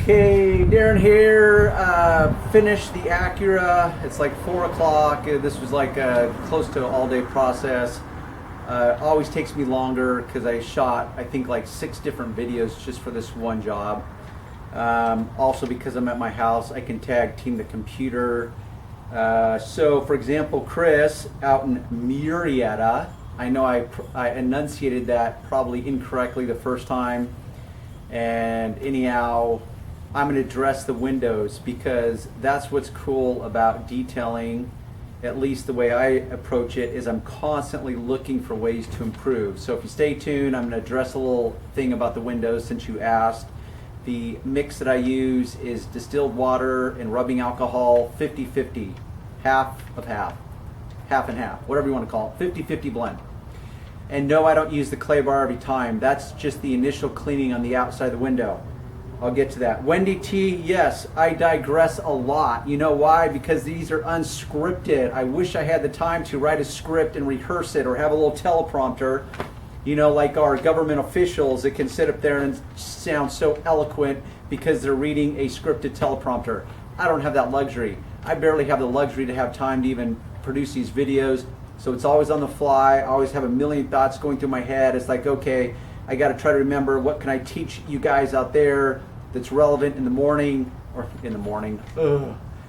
Okay, Darren here. Finished the Acura. It's like 4 o'clock. This was like close to an all-day process. Always takes me longer because I shot, I think, like 6 different videos just for this one job. Also, because I'm at my house, I can tag team the computer. So, for example, Chris out in Murrieta. I know I enunciated that probably incorrectly the first time. And anyhow, I'm going to address the windows because that's what's cool about detailing. At least the way I approach it is I'm constantly looking for ways to improve. So if you stay tuned, I'm going to address a little thing about the windows since you asked. The mix that I use is distilled water and rubbing alcohol, 50-50, half and half, whatever you want to call it, 50-50 blend. And no, I don't use the clay bar every time. That's just the initial cleaning on the outside of the window. I'll get to that. Wendy T, yes, I digress a lot. You know why? Because these are unscripted. I wish I had the time to write a script and rehearse it or have a little teleprompter. You know, like our government officials that can sit up there and sound so eloquent because they're reading a scripted teleprompter. I don't have that luxury. I barely have the luxury to have time to even produce these videos. So it's always on the fly. I always have a million thoughts going through my head. It's like, okay, I got to try to remember what can I teach you guys out there that's relevant in the morning,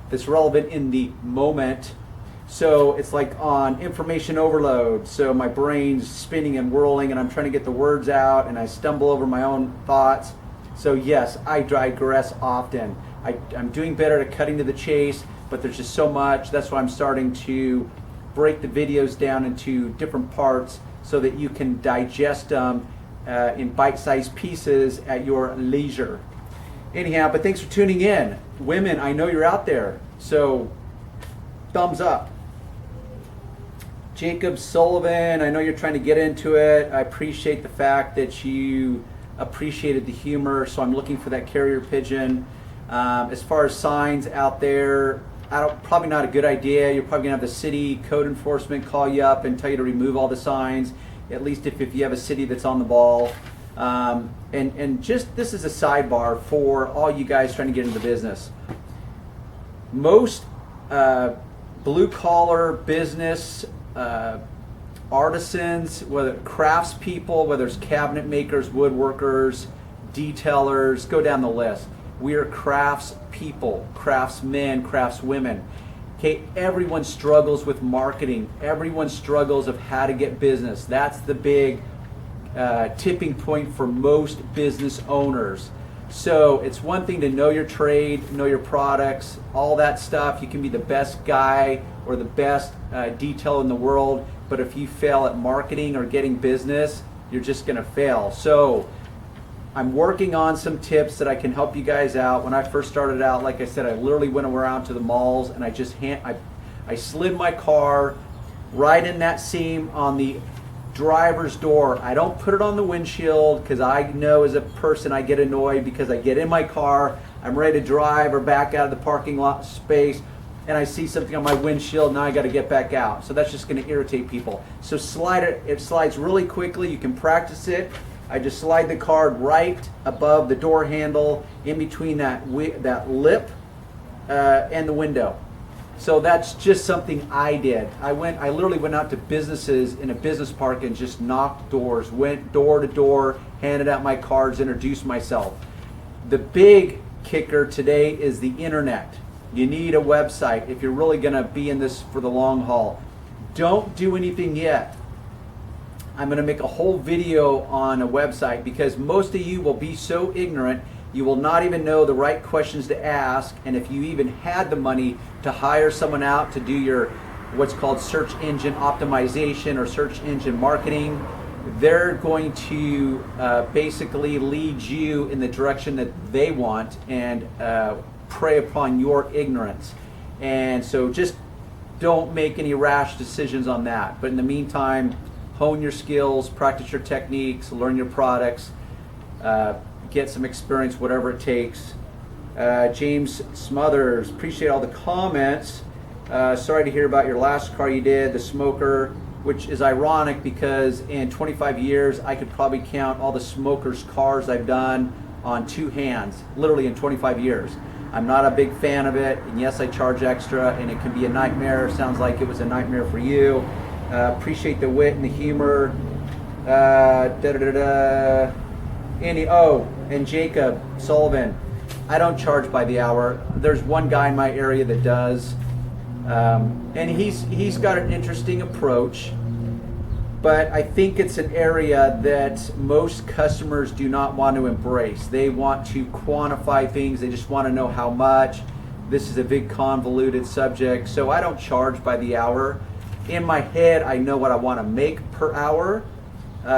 that's relevant in the moment. So it's like on information overload. So my brain's spinning and whirling and I'm trying to get the words out and I stumble over my own thoughts. So yes, I digress often. I'm doing better at cutting to the chase, but there's just so much. That's why I'm starting to break the videos down into different parts so that you can digest them in bite-sized pieces at your leisure. Anyhow, but thanks for tuning in. Women, I know you're out there, so thumbs up. Jacob Sullivan, I know you're trying to get into it. I appreciate the fact that you appreciated the humor, so I'm looking for that carrier pigeon. As far as signs out there, probably not a good idea. You're probably gonna have the city code enforcement call you up and tell you to remove all the signs, at least if you have a city that's on the ball. And just, this is a sidebar for all you guys trying to get into the business. Most blue collar business artisans, whether craftspeople, whether it's cabinet makers, woodworkers, detailers, go down the list. We are crafts people, craftsmen, craftswomen. Okay, everyone struggles with marketing. Everyone struggles of how to get business. That's the big tipping point for most business owners. So it's one thing to know your trade, know your products, all that stuff. You can be the best guy or the best detailer in the world, but if you fail at marketing or getting business, you're just going to fail. So I'm working on some tips that I can help you guys out. When I first started out, like I said, I literally went around to the malls and I slid my car right in that seam on the driver's door. I don't put it on the windshield because I know as a person I get annoyed because I get in my car, I'm ready to drive or back out of the parking lot space and I see something on my windshield, now I got to get back out. So that's just going to irritate people. So slide it, it slides really quickly, you can practice it. I just slide the card right above the door handle in between that lip and the window. So that's just something I did. I literally went out to businesses in a business park and just knocked doors, went door to door, handed out my cards, introduced myself. The big kicker today is the internet. You need a website if you're really gonna be in this for the long haul. Don't do anything yet. I'm gonna make a whole video on a website because most of you will be so ignorant you will not even know the right questions to ask, and if you even had the money to hire someone out to do your what's called search engine optimization or search engine marketing, they're going to basically lead you in the direction that they want and prey upon your ignorance. And so just don't make any rash decisions on that. But in the meantime, hone your skills, practice your techniques, learn your products, get some experience, whatever it takes. James Smothers, appreciate all the comments. Sorry to hear about your last car you did, the smoker, which is ironic because in 25 years I could probably count all the smokers' cars I've done on 2 hands, literally in 25 years. I'm not a big fan of it, and yes, I charge extra, and it can be a nightmare. Sounds like it was a nightmare for you. Appreciate the wit and the humor. Andy, and Jacob Sullivan. I don't charge by the hour. There's one guy in my area that does, and he's got an interesting approach. But I think it's an area that most customers do not want to embrace. They want to quantify things. They just want to know how much. This is a big convoluted subject, so I don't charge by the hour. In my head, I know what I want to make per hour.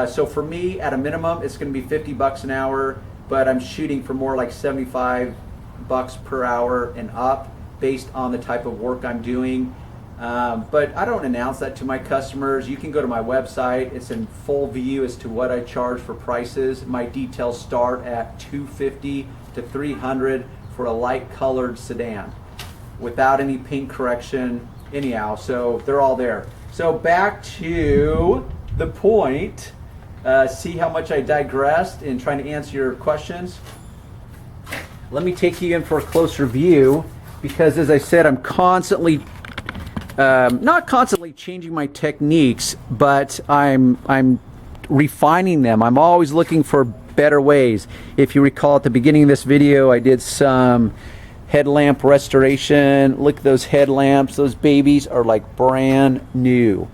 So for me, at a minimum, it's going to be $50 an hour, but I'm shooting for more like $75 per hour and up based on the type of work I'm doing. But I don't announce that to my customers. You can go to my website. It's in full view as to what I charge for prices. My details start at $250 to $300 for a light colored sedan without any paint correction anyhow. So they're all there. So back to the point. See how much I digressed in trying to answer your questions? Let me take you in for a closer view, because as I said, I'm constantly not constantly changing my techniques, but I'm refining them. I'm always looking for better ways. If you recall, at the beginning of this video, I did some headlamp restoration. Look at those headlamps. Those babies are like brand new.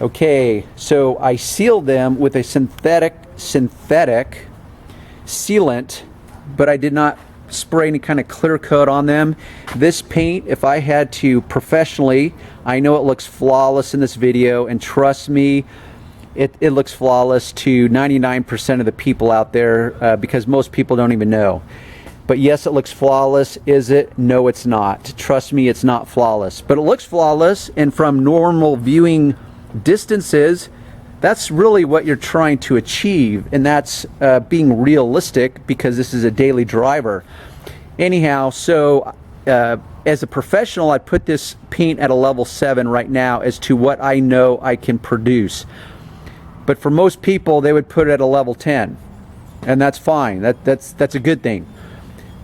Okay, so I sealed them with a synthetic sealant, but I did not spray any kind of clear coat on them. This paint, if I had to professionally, I know it looks flawless in this video, and trust me, it looks flawless to 99% of the people out there, because most people don't even know. But yes, it looks flawless. Is it? No, it's not. Trust me, it's not flawless, but it looks flawless, and from normal viewing distances, that's really what you're trying to achieve, and that's being realistic, because this is a daily driver. Anyhow, so as a professional, I put this paint at a level 7 right now as to what I know I can produce. But for most people, they would put it at a level 10, and that's fine. That's a good thing.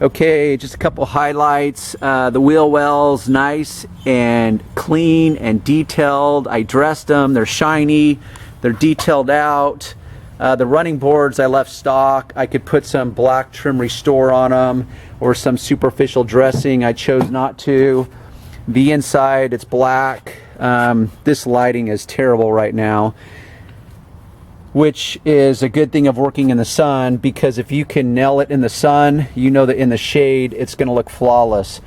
Okay, just a couple highlights. The wheel wells, nice and clean and detailed. I dressed them. They're shiny. They're detailed out. The running boards I left stock. I could put some black trim restore on them or some superficial dressing. I chose not to. The inside, it's black. This lighting is terrible right now, which is a good thing of working in the sun, because if you can nail it in the sun, you know that in the shade it's going to look flawless.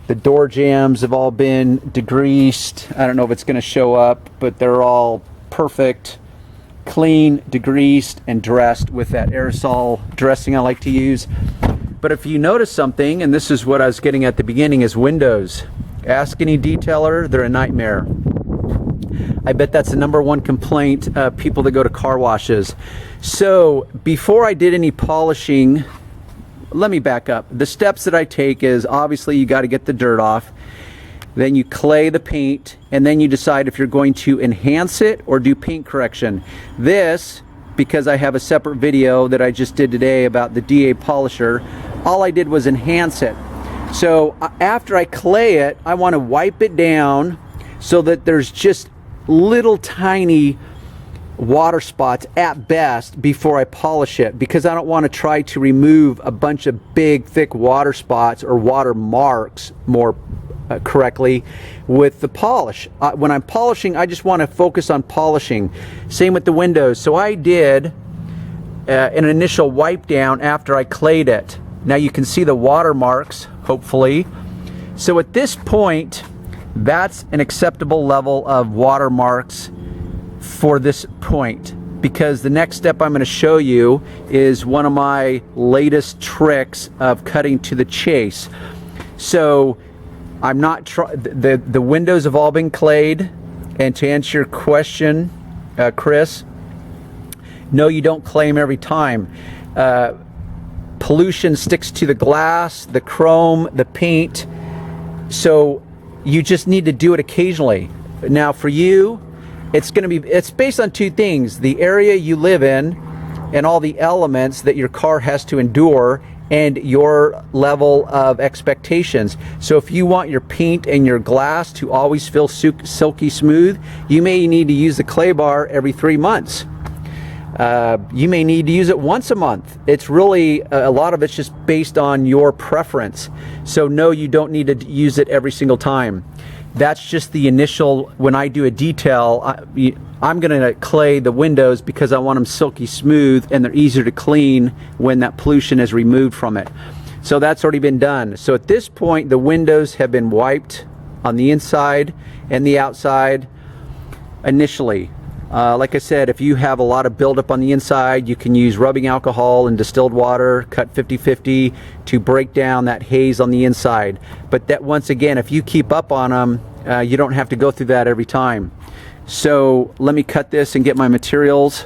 The door jambs have all been degreased. I don't know if it's going to show up, but they're all perfect, clean, degreased, and dressed with that aerosol dressing I like to use. But if you notice something, and this is what I was getting at the beginning, is windows. Ask any detailer, they're a nightmare. I bet that's the #1 complaint, people that go to car washes. So before I did any polishing, let me back up. The steps that I take is, obviously you got to get the dirt off. Then you clay the paint, and then you decide if you're going to enhance it or do paint correction. This, because I have a separate video that I just did today about the DA polisher, all I did was enhance it. So after I clay it, I want to wipe it down so that there's just little tiny water spots at best before I polish it, because I don't want to try to remove a bunch of big thick water spots or water marks more correctly with the polish. When I'm polishing, I just want to focus on polishing. Same with the windows. So I did an initial wipe down after I clayed it. Now you can see the water marks, hopefully. So at this point, that's an acceptable level of water marks for this point, because the next step I'm going to show you is one of my latest tricks of cutting to the chase. So I'm not the windows have all been clayed, and to answer your question, Chris, no, you don't clay them every time. Pollution sticks to the glass, the chrome, the paint, so you just need to do it occasionally. Now for you, it's based on two things: the area you live in, and all the elements that your car has to endure and your level of expectations. So if you want your paint and your glass to always feel silky smooth, you may need to use the clay bar every 3 months. You may need to use it once a month. It's really, a lot of it's just based on your preference. So no, you don't need to use it every single time. That's just the initial, when I do a detail, I'm going to clay the windows because I want them silky smooth and they're easier to clean when that pollution is removed from it. So that's already been done. So at this point, the windows have been wiped on the inside and the outside initially. Like I said, if you have a lot of buildup on the inside, you can use rubbing alcohol and distilled water, cut 50-50 to break down that haze on the inside. But that, once again, if you keep up on them, you don't have to go through that every time. So let me cut this and get my materials.